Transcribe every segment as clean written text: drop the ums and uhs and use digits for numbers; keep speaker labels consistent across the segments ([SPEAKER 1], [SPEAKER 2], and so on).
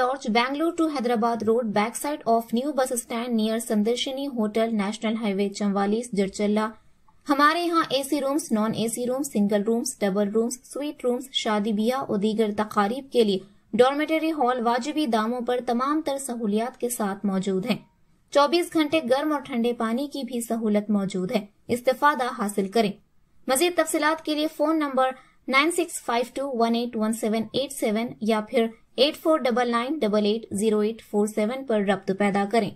[SPEAKER 1] Church, Bangalore to Hyderabad Road, backside of new bus stand near Sandarshini Hotel, National Highway, Chamwalis, Jarchalla। हमारे यहाँ AC rooms, non AC rooms, single rooms, double rooms, sweet rooms, शादी ब्याह और दीगर तकारीब के लिए dormitory hall वाजिबी दामों पर तमाम तर सहूलियात के साथ मौजूद हैं। 24 घंटे गर्म और ठंडे पानी की भी सहूलत मौजूद है। इस्तेफादा हासिल करें। मजीद तफसीलात के लिए फोन नंबर 9652181787 या फिर 8499880847 पर रब्त पैदा करें।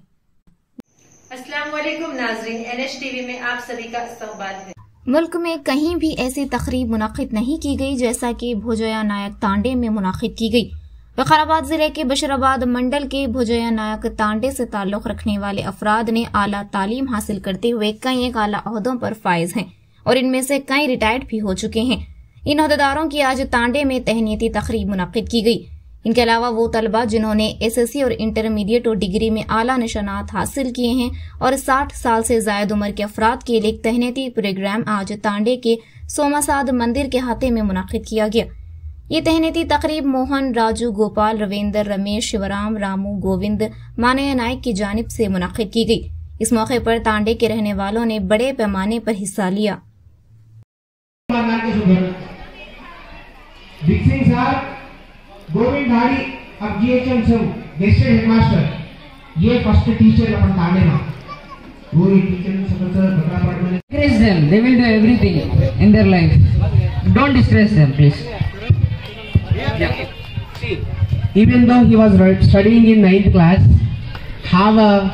[SPEAKER 2] अस्सलाम वालेकुम नाज़रीन, NHTV में आप सभी का इस्तकबाल है।
[SPEAKER 1] मुल्क में कहीं भी ऐसी तकरीब मुनाकिद नहीं की गई जैसा कि भोजया नायक तांडे में मुनाकिद की गई। वकाराबाद जिले के बशराबाद मंडल के भोजया नायक तांडे से ताल्लुक रखने वाले अफराद ने आला तालीम हासिल करते हुए कई एक आला ओहदों पर फाइज हैं और इनमें से कई रिटायर्ड भी हो चुके हैं। इन ओहदेदारों की आज तांडे में तहनीती तकरीब मुनाकिद की गई। इनके अलावा वो तलबा जिन्होंने SSC और इंटरमीडिएट और डिग्री में आला निशानात हासिल किए हैं और 60 साल से जायद उम्र के अफराद के लिए तहनीती प्रोग्राम आज तांडे के सोमासाद मंदिर के हाथे में मुनाकिद किया गया। ये तहनीती तकरीब मोहन, राजू, गोपाल, रविंदर, रमेश, शिवराम, रामू, गोविंद, मानया नायक की जानिब से मुनाकिद की गई। इस मौके पर तांडे के रहने वालों ने बड़े पैमाने पर हिस्सा लिया।
[SPEAKER 3] गोविंद धारी अब GHM गेस्टेड हेडमास्टर, ये फर्स्ट टीचर अपन तांडे में वो टीचर में
[SPEAKER 4] Encourage them, they will do everything in their life. Don't distress them, please.
[SPEAKER 3] Even though he was studying in 9th class, have a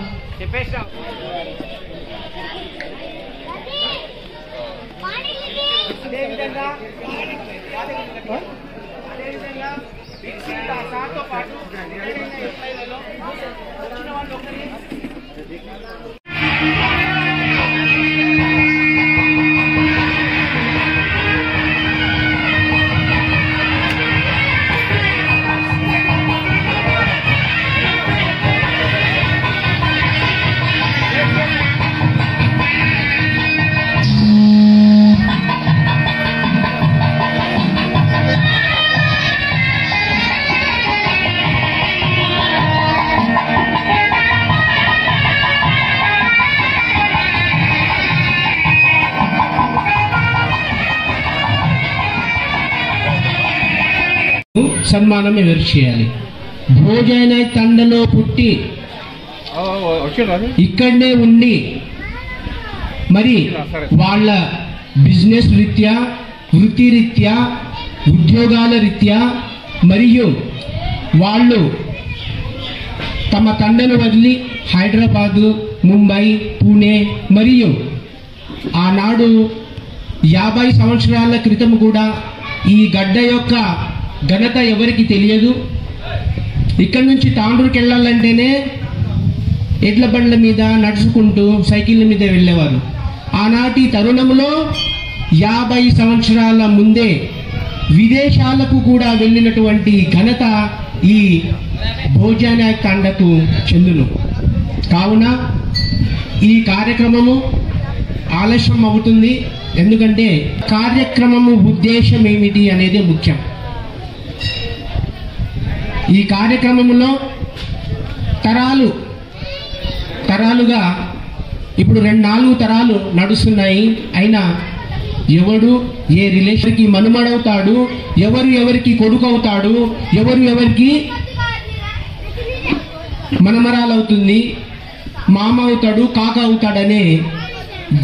[SPEAKER 3] సన్మానం ఎవరు చేయాలి? భోజన తండలో పుట్టి ఇక్కడనే ఉండి మరి వాళ్ళ బిజినెస్ రీత్యా, వృత్తి రీత్యా, ఉద్యోగాల రీత్యా మరియు వాళ్ళు తమ తండను వదిలి హైదరాబాదు, ముంబై, పూణే మరియు ఆనాడు 50 సంవత్సరాల క్రితం కూడా ఈ గడ్డ యొక్క ఘనత ఎవరికి తెలియదు. ఇక్కడ నుంచి తాండూరుకి వెళ్ళాలంటేనే ఎడ్ల బండ్ల మీద నడుచుకుంటూ సైకిళ్ళ మీద వెళ్ళేవారు. ఆనాటి తరుణంలో 50 సంవత్సరాల ముందే విదేశాలకు కూడా వెళ్ళినటువంటి ఘనత ఈ భోజన తండకు చెందును. కావున ఈ కార్యక్రమము ఆలస్యం అవుతుంది. ఎందుకంటే కార్యక్రమము ఉద్దేశం ఏమిటి అనేది ముఖ్యం. ఈ కార్యక్రమంలో తరాలుగా ఇప్పుడు 4 తరాలు నడుస్తున్నాయి. అయినా ఎవడు ఏ రిలేషన్కి మనుమడవుతాడు, ఎవరు ఎవరికి కొడుకు అవుతాడు, ఎవరు ఎవరికి మనమరాలవుతుంది, మామ అవుతాడు, కాక అవుతాడనే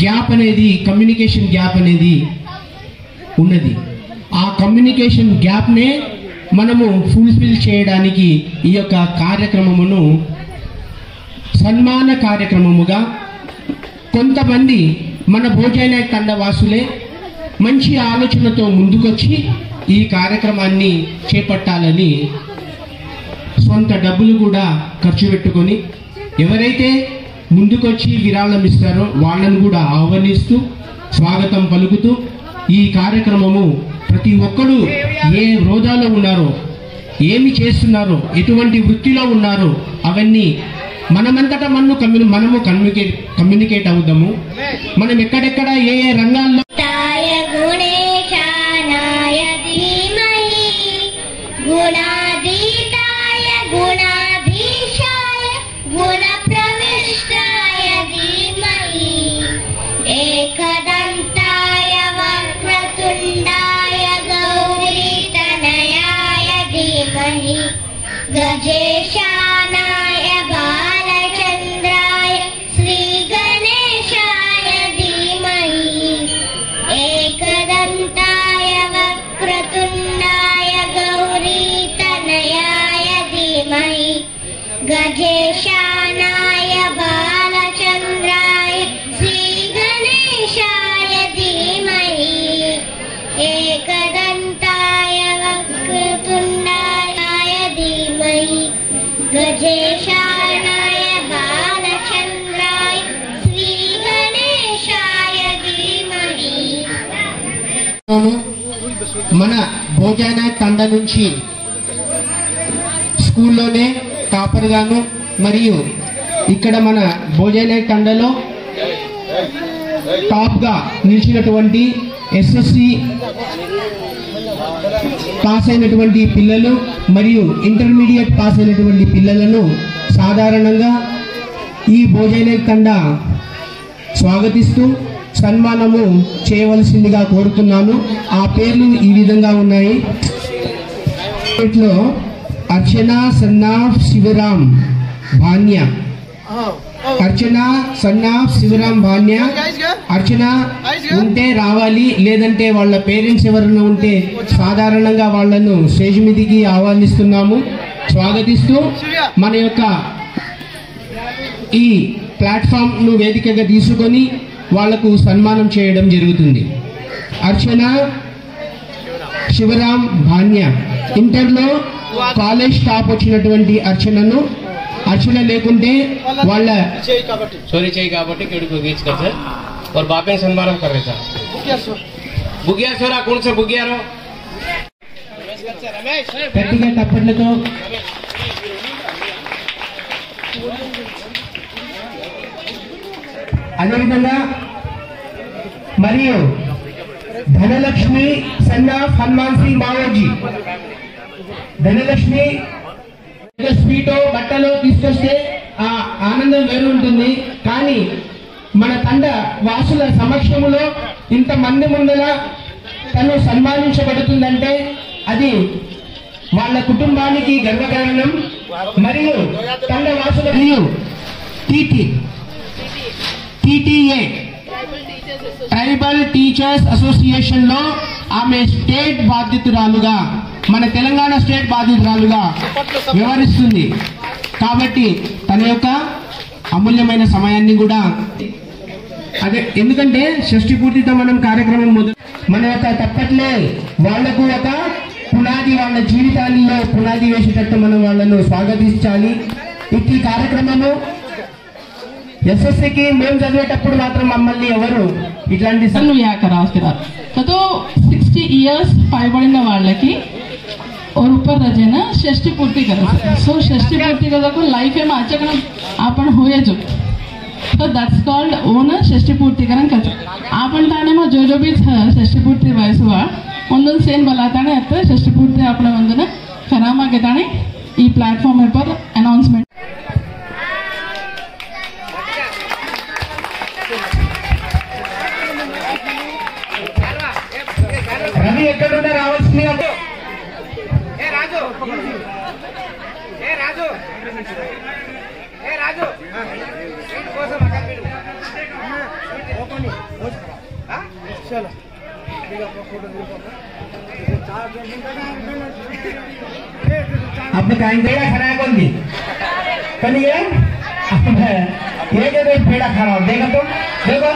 [SPEAKER 3] గ్యాప్ అనేది, కమ్యూనికేషన్ గ్యాప్ అనేది ఉన్నది. ఆ కమ్యూనికేషన్ గ్యాప్నే మనము ఫుల్ఫిల్ చేయడానికి ఈ యొక్క కార్యక్రమమును సన్మాన కార్యక్రమముగా కొంతమంది మన భోజన తండ వాసులే మంచి ఆలోచనతో ముందుకొచ్చి ఈ కార్యక్రమాన్ని చేపట్టాలని సొంత డబ్బులు కూడా ఖర్చు పెట్టుకొని ఎవరైతే ముందుకొచ్చి విరాళం ఇస్తారో వాళ్ళను కూడా ఆహ్వానిస్తూ స్వాగతం పలుకుతూ ఈ కార్యక్రమము ప్రతి ఒక్కరు ఏ హోదాలో ఉన్నారో, ఏమి చేస్తున్నారో, ఎటువంటి వృత్తిలో ఉన్నారో అవన్నీ మనమంతటా మనము కమ్యూనికేట్ అవుదాము. మనం ఎక్కడెక్కడ ఏ ఏ రంగాల్లో
[SPEAKER 5] గుణాతీతాయ గుణ गजेशानाय बालचन्द्राय श्रीगणेशाय धीमहि एकदन्ताय वक्रतुण्डाय धीमहि गजेशानाय बालचन्द्राय श्रीगणेशाय धीमहि।
[SPEAKER 3] మన భోజన తండ నుంచి స్కూల్లోనే టాపర్ గాను మరియు ఇక్కడ మన భోజన తండలో టాప్ గా నిలిచినటువంటి ఎస్ఎస్సి పాస్ అయినటువంటి పిల్లలు మరియు ఇంటర్మీడియట్ పాస్ అయినటువంటి పిల్లలను సాధారణంగా ఈ భోజన తండ స్వాగతిస్తూ సన్మానము చేయవలసిందిగా కోరుతున్నాను। ఆ పేర్లు ఈ విధంగా ఉన్నాయి। వీటిలో अर्चना सन्नाफ शिवराम भान्या, अर्चना सन्नाफ शिवराम भान्या। अर्चना ఉంటే రావాలి, లేదంటే వాళ్ళ పేరెంట్స్ ఎవరైనా ఉంటే సాధారణంగా వాళ్ళను స్టేజ్ మీదకి ఆహ్వానిస్తున్నాము, స్వాగతిస్తూ మన యొక్క ఈ ప్లాట్ఫామ్ ను వేదికగా తీసుకొని వాళ్లకు సన్మానం చేయడం జరుగుతుంది। अर्चना शिवराम भान्या ఇంటర్లో కాలేజ్ టాప్ వచ్చినటువంటి అర్చనను, అర్చన లేకుంటే వాళ్ళ
[SPEAKER 6] चोरी चाहिए काबट्टी केड़ी को बीच कर सर और बापे सम्मान कर रहे सर बुगिया सोरा कौन सा बुगिया रो
[SPEAKER 3] గట్టిగా తప్పట్లతో అదేవిధంగా మరియు ధనలక్ష్మి సన్నా హనుమాన్ సింగ్ మావోజీ, ధనలక్ష్మి స్వీటో బట్టలో తీసుకొస్తే ఆ ఆనందం వేరు ఉంటుంది, కానీ మన తండ వాసుల సమక్షంలో ఇంతమంది ముందర తను సన్మానించబడుతుందంటే అది వాళ్ళ కుటుంబానికి గర్వకారణం। మరియు తండ వాసుల టీటీఏ ట్రైబల్ టీచర్స్ అసోసియేషన్ లో ఆమె స్టేట్ బాధ్యతరాలుగా, మన తెలంగాణ స్టేట్ బాధ్యతరాలుగా వ్యవహరిస్తుంది కాబట్టి తన యొక్క అమూల్యమైన సమయాన్ని కూడా అదే, ఎందుకంటే షష్ఠి పూర్తితో మనం కార్యక్రమం మొదలు మన యొక్క తప్పట్లే వాళ్లకు ఒక పునాది, వాళ్ళ జీవితాల్లో పునాది వేసేటట్టు మనం వాళ్ళను స్వాగతించాలి। ఇట్టి కార్యక్రమము ఎస్ఎస్సికి మేము చదివేటప్పుడు మాత్రం మమ్మల్ని ఎవరు ఇట్లాంటి
[SPEAKER 7] तो 60 इयर्स పైబడిన వాళ్ళకి और ऊपर रजे ना षष्ठी पूर्ति करा सो षष्ठी पूर्ति करा को लाइफ में आचरण आपण होए जो तो दैट्स कॉल्ड ओन षष्ठी पूर्ति करन कच आपण ताने में जो भी षष्ठी पूर्ति वयसुवा ಒಂದೊಂದು ಸೇನ್ ಬಲಾತಾನೆ ಅತ್ತ ಷಷ್ಠಿ ಪೂರ್ತಿ आपण ಒಂದನ ಕರಾಮಾಗೆ ತಾನೆ ಈ ಪ್ಲಾಟ್ಫಾರ್ಮ್ पर ಅನೌನ್ಸ್ಮೆಂಟ್
[SPEAKER 3] రవి ఎక్కడున్నా రావాల్సింది आपने कहीं पेड़ा खड़ा कौन दी कहीं ये जगह पेड़ा खड़ा देखा तो देखो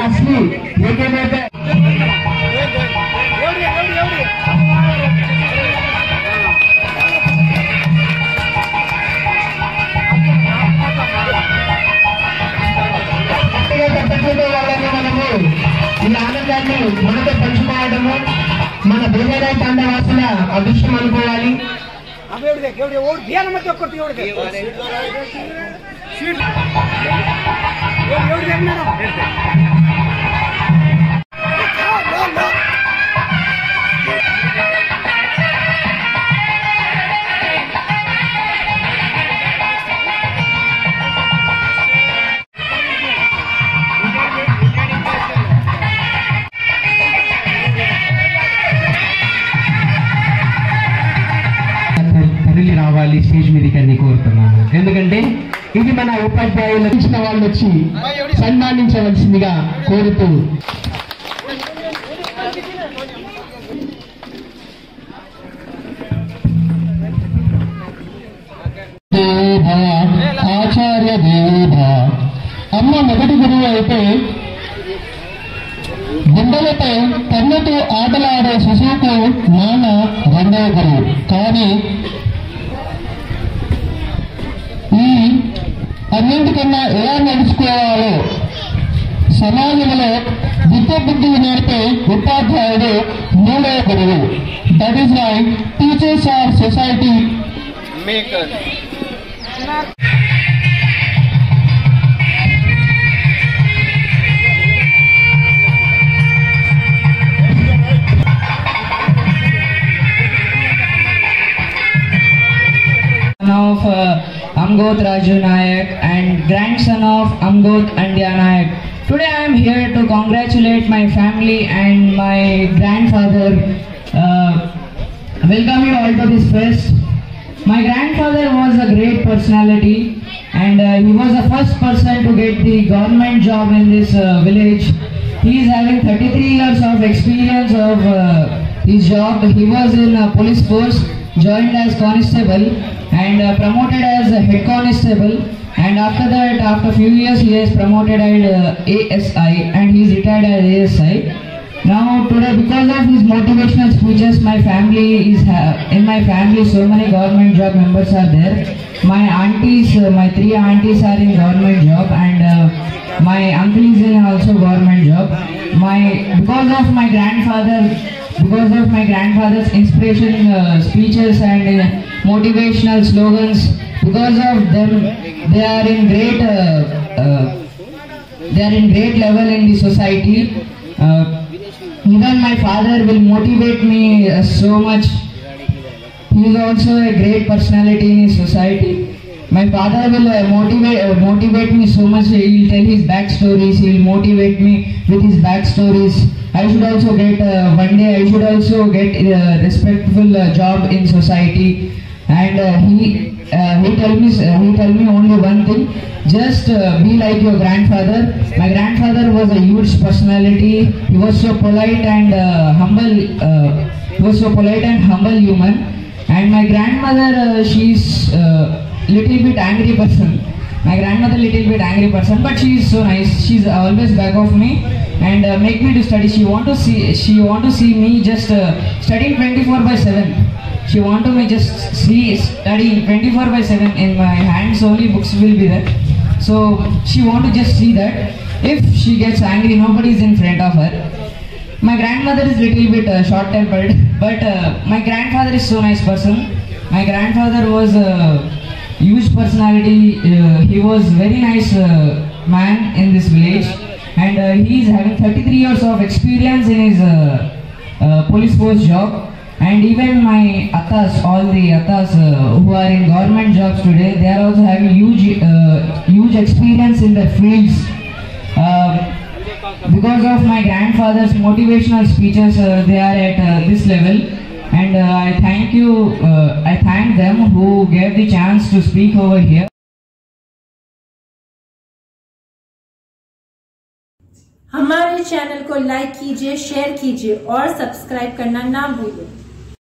[SPEAKER 3] असली వాళ్ళని మనము ఈ ఆనంద ఆనందాన్ని మనతో పంచుకోవడము మన భోజనాయ తండవాసుల అదృష్టం అనుకోవాలి. తరలి రావాలి స్టేజ్ మీదకి అని కోరుతున్నాను. ఎందుకంటే ఇది మన ఉపాధ్యాయులు ఇచ్చిన వాళ్ళు వచ్చి సన్మానించవలసిందిగా కోరుతూ ఆచార్య దేవ అమ్మ మొదటి గురువు అయితే గుండెలపై కన్నుతో ఆటలాడే శిశువుకు నాన్న రెండవ గురువు. కానీ ఈ అన్నింటికన్నా ఎలా నడుచుకోవాలో సమాజంలో బుద్ధి నేర్పే ఉపాధ్యాయుడు మూడవ గురువు. That is why teachers are society maker.
[SPEAKER 4] Of Amgoth Raju Nayak and grandson of Amgoth Andya Nayak. Today I am here to congratulate my family and my grandfather. Welcome you all to this fest. My grandfather was a great personality and he was the first person to get the government job in this village. He is having 33 years of experience of his job. He was in police force, joined as constable and promoted as head constable, and after that, after few years, he is promoted as ASI and he is retired as ASI. Now today, because of his motivational speeches, my family is in my family so many government job members are there. My aunties, my 3 aunties are in government job, and my uncle is in also government job. Because of my grandfather's inspiration speeches and motivational slogans, because of them they are in great level in the society. Even my father will motivate me so much. He is also a great personality in his society. My father will motivate me so much. He will tell his backstories. He will motivate me with his backstories. I should also get one day I should also get a respectful job in society. And he tell me only one thing: just be like your grandfather. My grandfather was a huge personality. He was so polite and humble. He was so polite and humble human. And my grandmother, she's little bit angry person. My grandmother little bit angry person, but she is so nice. She's always back of me and make me to study. She want to see me just studying 24/7. She want to me just studying 24/7. In my hands only books will be there. So she want to just see that. If she gets angry, nobody is in front of her. My grandmother is little bit short-tempered, but my grandfather is so nice person. My grandfather was a huge personality. He was very nice man in this village, and he is having 33 years of experience in his police force job. And even my attas, all the attas who are in government jobs today, they are also having huge experience in the fields. Because of my grandfather's motivational speeches, they are at this level. And I thank them who gave the chance to speak over here.
[SPEAKER 2] हमारे channel को like कीजिए, share कीजिए और subscribe करना ना भूलिए।